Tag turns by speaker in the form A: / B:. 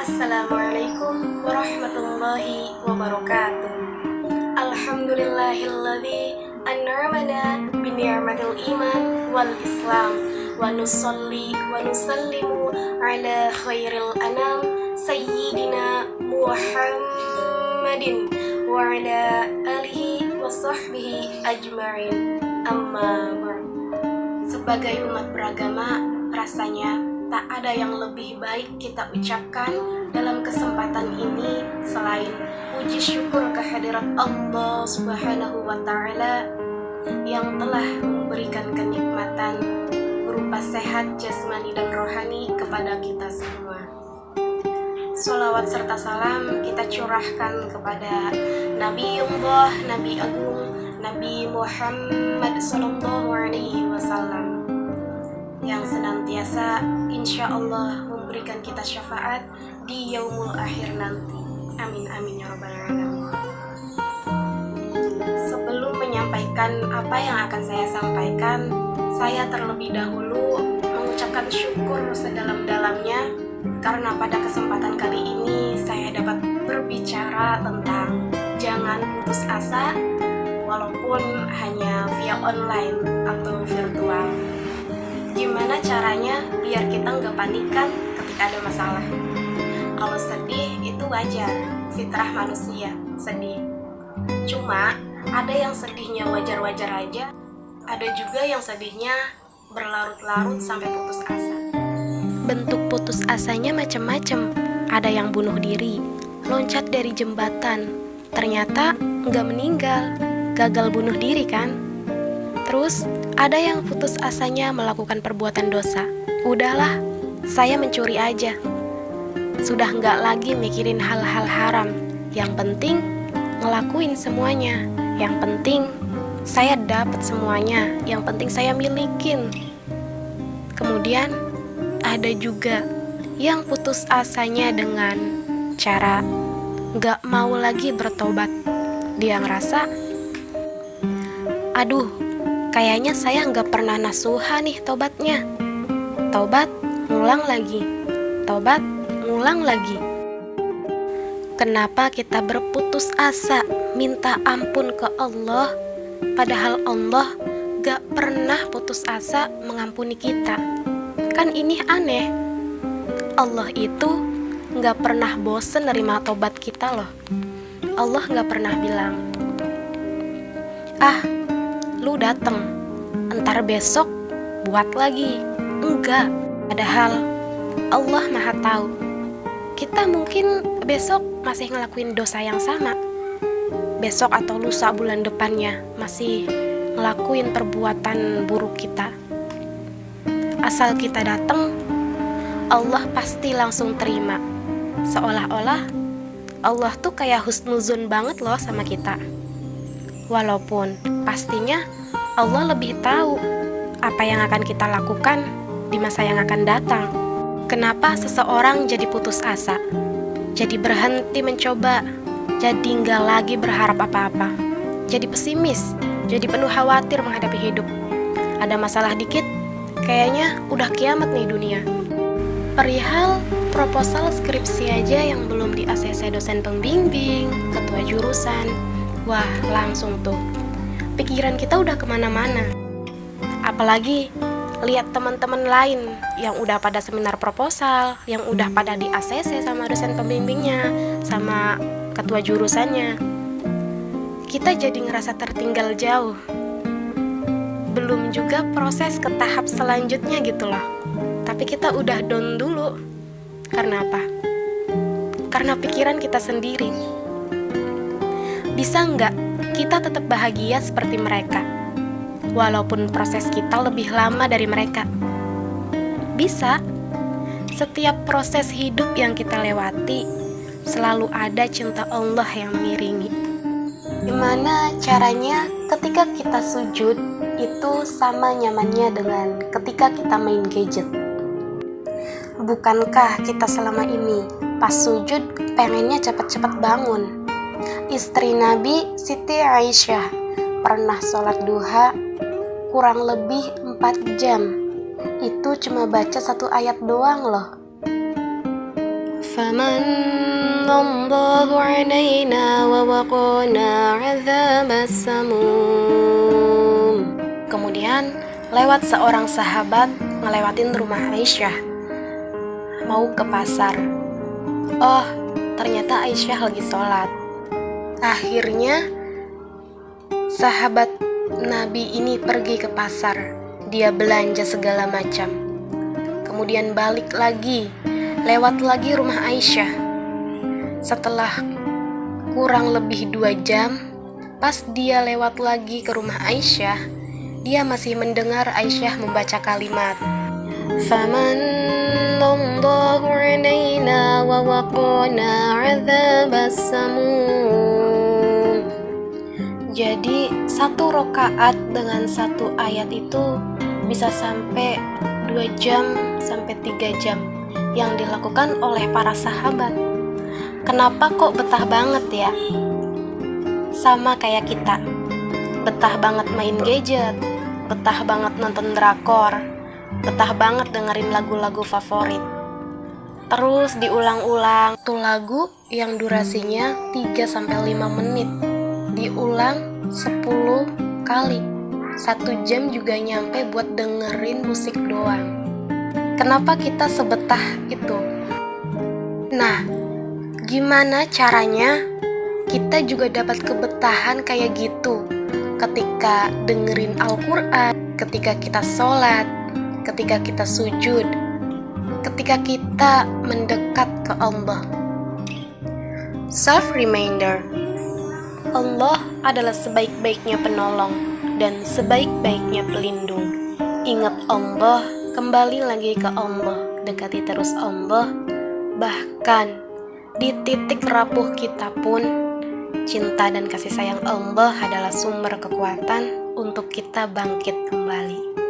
A: Assalamualaikum warahmatullahi wabarakatuh. Alhamdulillahilladzi an'amana bini'matil iman wal islam wa nusalli wa nusallimu ala khairil anam sayyidina Muhammadin wa ala alihi wa sahbihi ajma'in. Amma ba'd. Sebagai umat beragama, rasanya tak ada yang lebih baik kita ucapkan dalam kesempatan ini selain puji syukur kehadirat Allah Subhanahu wa Ta'ala yang telah memberikan kenikmatan berupa sehat jasmani dan rohani kepada kita semua. Sholawat serta salam kita curahkan kepada Nabiullah, Nabi Agung, Nabi Muhammad Sallallahu Alaihi Wasallam yang senantiasa insya Allah memberikan kita syafaat di yaumul akhir nanti. Amin amin ya rabbal alamin. Sebelum menyampaikan apa yang akan saya sampaikan, saya terlebih dahulu mengucapkan syukur sedalam-dalamnya karena pada kesempatan kali ini saya dapat berbicara tentang jangan putus asa walaupun hanya via online atau virtual. Gimana caranya biar kita nggak panikan ketika ada masalah? Kalau sedih itu wajar, fitrah manusia, sedih. Cuma ada yang sedihnya wajar-wajar aja, ada juga yang sedihnya berlarut-larut sampai putus asa. Bentuk putus asanya macam-macam. Ada yang bunuh diri, loncat dari jembatan, ternyata nggak meninggal, gagal bunuh diri kan? Terus ada yang putus asanya melakukan perbuatan dosa. Udahlah, saya mencuri aja. Sudah nggak lagi mikirin hal-hal haram. Yang penting ngelakuin semuanya. Yang penting saya dapat semuanya. Yang penting saya milikin. Kemudian ada juga yang putus asanya dengan cara nggak mau lagi bertobat. Dia ngerasa, aduh, kayaknya saya nggak pernah nasuha nih tobatnya. Tobat, ngulang lagi. Tobat, ngulang lagi. Kenapa kita berputus asa minta ampun ke Allah, padahal Allah nggak pernah putus asa mengampuni kita? Kan ini aneh. Allah itu nggak pernah bosen nerima tobat kita loh. Allah nggak pernah bilang, lu dateng, entar besok buat lagi. Enggak, padahal Allah maha tahu. Kita mungkin besok masih ngelakuin dosa yang sama. Besok atau lusa bulan depannya masih ngelakuin perbuatan buruk kita. Asal kita dateng, Allah pasti langsung terima. Seolah-olah Allah tuh kayak husnuzon banget loh sama kita. Walaupun pastinya Allah lebih tahu apa yang akan kita lakukan di masa yang akan datang. Kenapa seseorang jadi putus asa, jadi berhenti mencoba, jadi nggak lagi berharap apa-apa, jadi pesimis, jadi penuh khawatir menghadapi hidup. Ada masalah dikit, kayaknya udah kiamat nih dunia. Perihal proposal skripsi aja yang belum di ACC dosen pembimbing, ketua jurusan, wah langsung tuh pikiran kita udah kemana-mana. Apalagi lihat teman-teman lain yang udah pada seminar proposal, yang udah pada di ACC sama dosen pembimbingnya, sama ketua jurusannya. Kita jadi ngerasa tertinggal jauh. Belum juga proses ke tahap selanjutnya gitu loh. Tapi kita udah down dulu. Karena apa? Karena pikiran kita sendiri. Bisa nggak kita tetap bahagia seperti mereka, walaupun proses kita lebih lama dari mereka? Bisa. Setiap proses hidup yang kita lewati, selalu ada cinta Allah yang mengiringi. Gimana caranya ketika kita sujud, itu sama nyamannya dengan ketika kita main gadget? Bukankah kita selama ini pas sujud pengennya cepat-cepat bangun? Istri Nabi Siti Aisyah pernah sholat duha kurang lebih 4 jam. Itu cuma baca 1 ayat doang loh. Famanallahu alaina wa waqana 'adzabas samum. Kemudian lewat seorang sahabat ngelewatin rumah Aisyah, mau ke pasar. Oh, ternyata Aisyah lagi sholat. Akhirnya sahabat Nabi ini pergi ke pasar. Dia belanja segala macam. Kemudian balik lagi, lewat lagi rumah Aisyah. Setelah kurang lebih 2 jam, pas dia lewat lagi ke rumah Aisyah, dia masih mendengar Aisyah membaca kalimat Famanallahu alaina wa waqana 'adzabas samum. Jadi 1 rakaat dengan 1 ayat itu bisa sampai 2 jam sampai 3 jam yang dilakukan oleh para sahabat. Kenapa kok betah banget ya? Sama kayak kita, betah banget main gadget, betah banget nonton drakor, betah banget dengerin lagu-lagu favorit. Terus diulang-ulang. Tuh lagu yang durasinya 3-5 menit, diulang 10 kali. 1 jam juga nyampe buat dengerin musik doang. Kenapa kita sebetah itu? Nah, gimana caranya kita juga dapat kebetahan kayak gitu ketika dengerin Al-Quran, ketika kita sholat, ketika kita sujud, ketika kita mendekat ke Allah. Self-reminder, Allah adalah sebaik-baiknya penolong dan sebaik-baiknya pelindung. Ingat Allah, kembali lagi ke Allah, dekati terus Allah. Bahkan di titik rapuh kita pun, cinta dan kasih sayang Allah adalah sumber kekuatan untuk kita bangkit kembali.